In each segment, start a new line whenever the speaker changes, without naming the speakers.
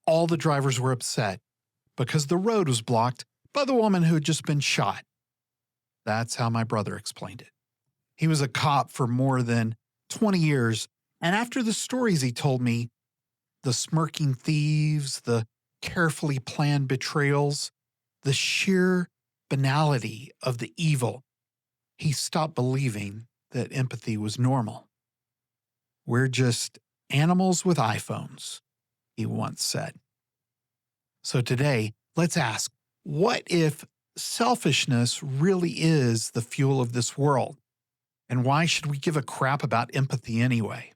All the drivers were upset because the road was blocked by the woman who had just been shot. That's how my brother explained it. He was a cop for more than 20 years, and after the stories he told me, the smirking thieves, the carefully planned betrayals, the sheer banality of the evil, he stopped believing that empathy was normal. We're just animals with iPhones, he once said. So today, let's ask, what if selfishness really is the fuel of this world? And why should we give a crap about empathy anyway?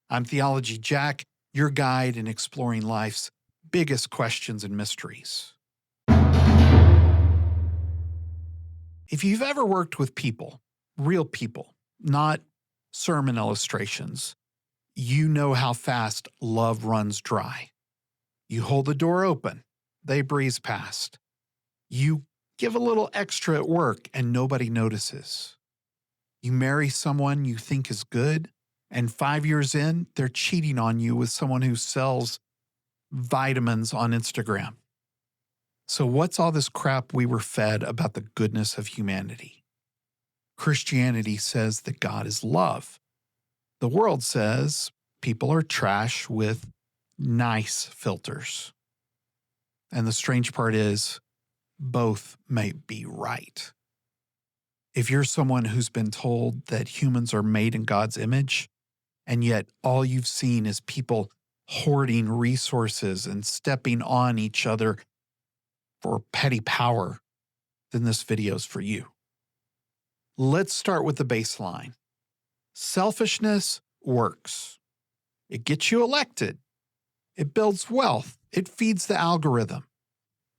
I'm Theology Jack, your guide in exploring life's biggest questions and mysteries. If you've ever worked with people, real people, not sermon illustrations, you know how fast love runs dry. You hold the door open, they breeze past. You give a little extra at work and nobody notices. You marry someone you think is good, and 5 years in, they're cheating on you with someone who sells vitamins on Instagram. So what's all this crap we were fed about the goodness of humanity? Christianity says that God is love. The world says people are trash with nice filters. And the strange part is, both may be right. If you're someone who's been told that humans are made in God's image, and yet all you've seen is people hoarding resources and stepping on each other for petty power, then this video's for you. Let's start with the baseline. Selfishness works. It gets you elected. It builds wealth. It feeds the algorithm.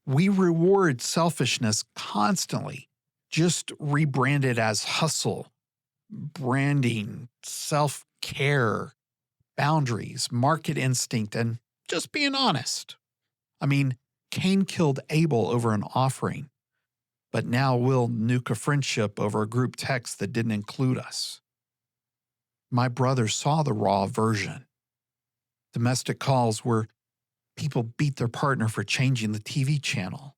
We reward selfishness constantly, just rebranded as hustle, branding, self-care, boundaries, market instinct, and just being honest. I mean, Cain killed Abel over an offering, but now we'll nuke a friendship over a group text that didn't include us. My brother saw the raw version. Domestic calls where people beat their partner for changing the TV channel.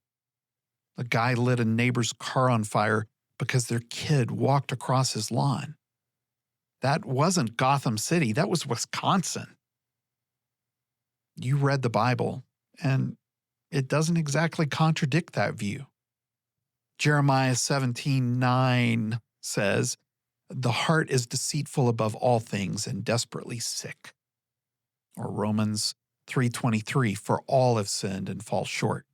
A guy lit a neighbor's car on fire because their kid walked across his lawn. That wasn't Gotham City, that was Wisconsin. You read the Bible, and it doesn't exactly contradict that view. Jeremiah 17:9 says, "The heart is deceitful above all things and desperately sick." Or Romans 3:23, "For all have sinned and fall short."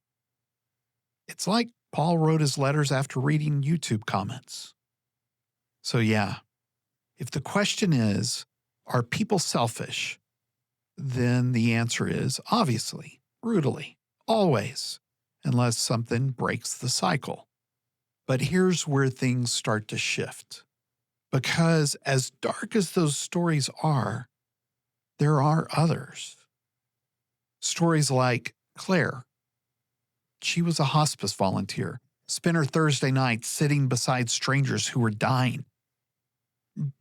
It's like Paul wrote his letters after reading YouTube comments. So yeah, if the question is, are people selfish? Then the answer is, obviously, brutally, always, unless something breaks the cycle. But here's where things start to shift. Because as dark as those stories are, there are others. Stories like Claire. She was a hospice volunteer, spent her Thursday night sitting beside strangers who were dying.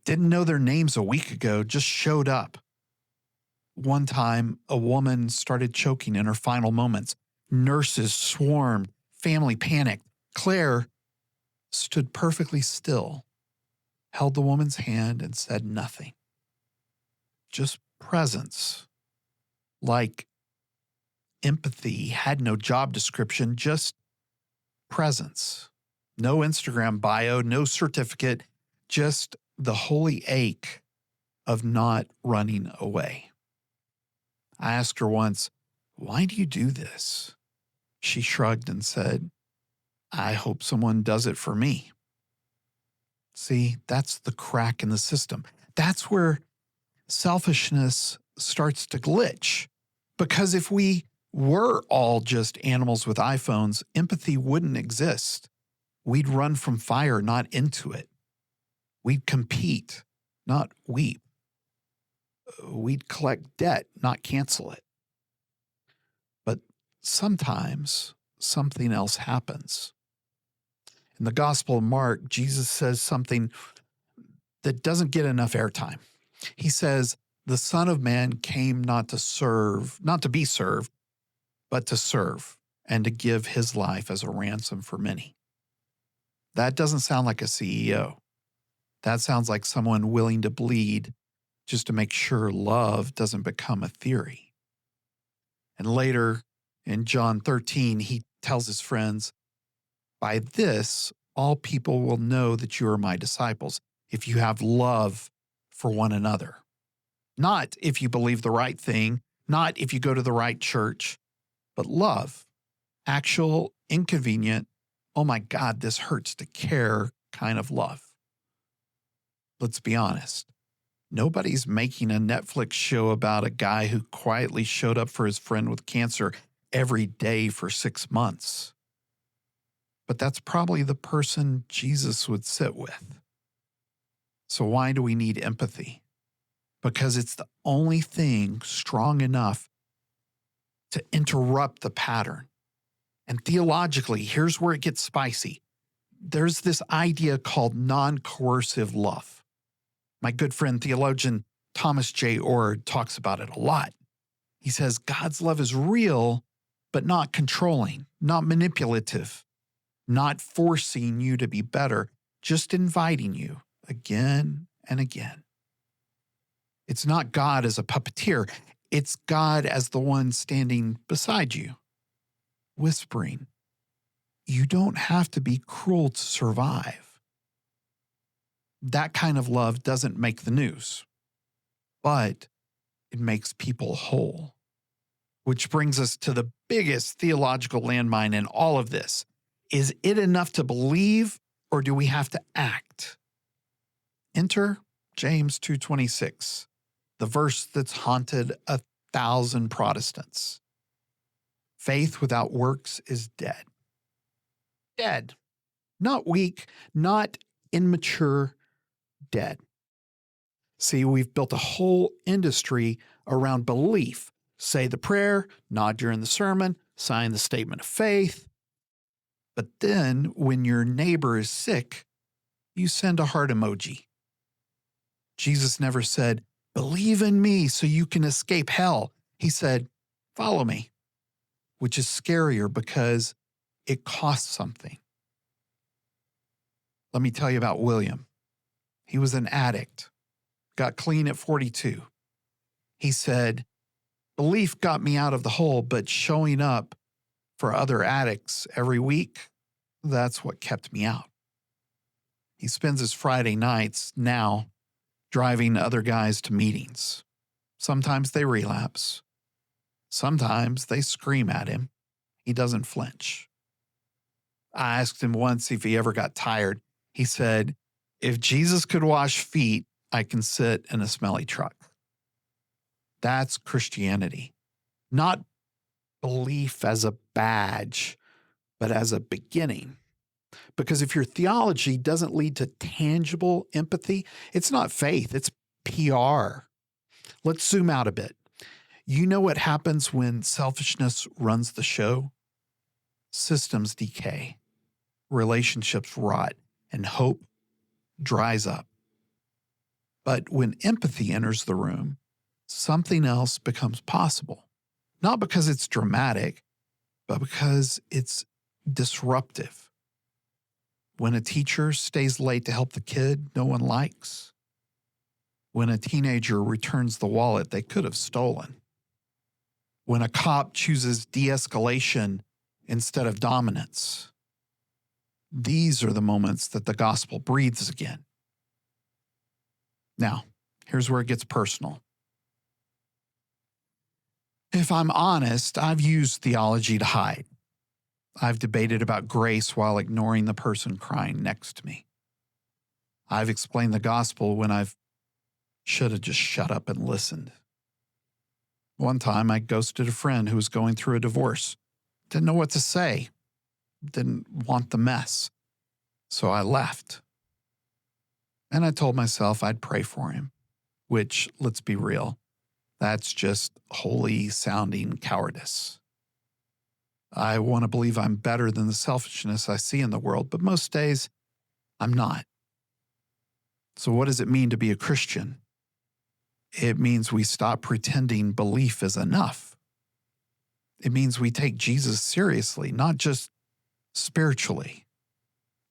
Didn't know their names a week ago, just showed up. One time, a woman started choking in her final moments. Nurses swarmed, family panicked. Claire stood perfectly still, held the woman's hand, and said nothing. Just presence. Like empathy had no job description, just presence. No Instagram bio, no certificate, just the holy ache of not running away. I asked her once, "Why do you do this?" She shrugged and said, "I hope someone does it for me." See, that's the crack in the system. That's where selfishness starts to glitch. Because if we were all just animals with iPhones, empathy wouldn't exist. We'd run from fire, not into it. We'd compete, not weep. We'd collect debt, not cancel it. But sometimes something else happens. In the Gospel of Mark, Jesus says something that doesn't get enough airtime. He says, "The Son of Man came not to be served, but to serve and to give his life as a ransom for many. That doesn't sound like a CEO. That sounds like someone willing to bleed just to make sure love doesn't become a theory. And later in John 13, he tells his friends, "By this, all people will know that you are my disciples, if you have love for one another." Not if you believe the right thing, not if you go to the right church, but love. Actual, inconvenient, oh my God, this hurts to care kind of love. Let's be honest. Nobody's making a Netflix show about a guy who quietly showed up for his friend with cancer every day for 6 months. But that's probably the person Jesus would sit with. So why do we need empathy? Because it's the only thing strong enough to interrupt the pattern. And theologically, here's where it gets spicy. There's this idea called non-coercive love. My good friend, theologian Thomas J. Ord talks about it a lot. He says God's love is real, but not controlling, not manipulative, not forcing you to be better, just inviting you again and again. It's not God as a puppeteer. It's God as the one standing beside you, whispering, "You don't have to be cruel to survive." That kind of love doesn't make the news, but it makes people whole. Which brings us to the biggest theological landmine in all of this. Is it enough to believe, or do we have to act? Enter James 2:26, the verse that's haunted 1,000 Protestants. Faith without works is dead. Dead. Not weak, not immature, dead. See, we've built a whole industry around belief. Say the prayer, nod during the sermon, sign the statement of faith. But then when your neighbor is sick, you send a heart emoji. Jesus never said, "Believe in me so you can escape hell." He said, "Follow me," which is scarier because it costs something. Let me tell you about William. He was an addict, got clean at 42. He said, "Belief got me out of the hole, but showing up for other addicts every week, that's what kept me out." He spends his Friday nights now driving other guys to meetings. Sometimes they relapse. Sometimes they scream at him. He doesn't flinch. I asked him once if he ever got tired. He said, "If Jesus could wash feet, I can sit in a smelly truck." That's Christianity. Not belief as a badge, but as a beginning. Because if your theology doesn't lead to tangible empathy, it's not faith, it's PR. Let's zoom out a bit. You know what happens when selfishness runs the show? Systems decay, relationships rot, and hope dries up. But when empathy enters the room, something else becomes possible. Not because it's dramatic, but because it's disruptive. When a teacher stays late to help the kid no one likes. When a teenager returns the wallet they could have stolen. When a cop chooses de-escalation instead of dominance. These are the moments that the gospel breathes again. Now, here's where it gets personal. If I'm honest, I've used theology to hide. I've debated about grace while ignoring the person crying next to me. I've explained the gospel when I should have just shut up and listened. One time I ghosted a friend who was going through a divorce. Didn't know what to say. Didn't want the mess. So I left. And I told myself I'd pray for him, which, let's be real, that's just holy sounding cowardice. I want to believe I'm better than the selfishness I see in the world, but most days I'm not. So what does it mean to be a Christian? It means we stop pretending belief is enough. It means we take Jesus seriously, not just spiritually.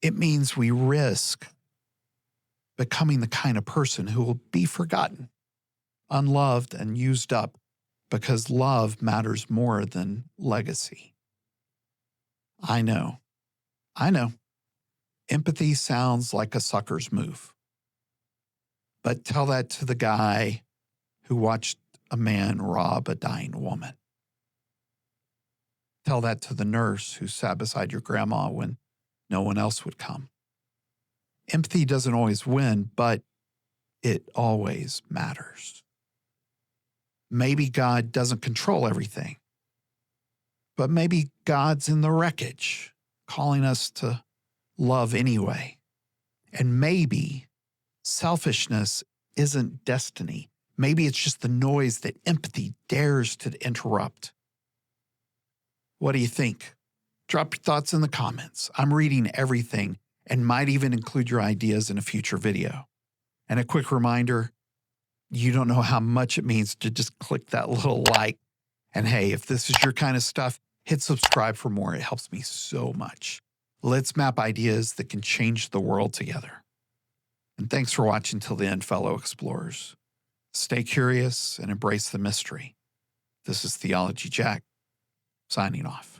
It means we risk becoming the kind of person who will be forgotten, unloved, and used up because love matters more than legacy. I know. Empathy sounds like a sucker's move. But tell that to the guy who watched a man rob a dying woman. Tell that to the nurse who sat beside your grandma when no one else would come. Empathy doesn't always win, but it always matters. Maybe God doesn't control everything, but maybe God's in the wreckage, calling us to love anyway. And maybe selfishness isn't destiny. Maybe it's just the noise that empathy dares to interrupt. What do you think? Drop your thoughts in the comments. I'm reading everything and might even include your ideas in a future video. And a quick reminder, you don't know how much it means to just click that little like. And hey, if this is your kind of stuff, hit subscribe for more. It helps me so much. Let's map ideas that can change the world together. And thanks for watching till the end, fellow explorers. Stay curious and embrace the mystery. This is Theology Jack, signing off.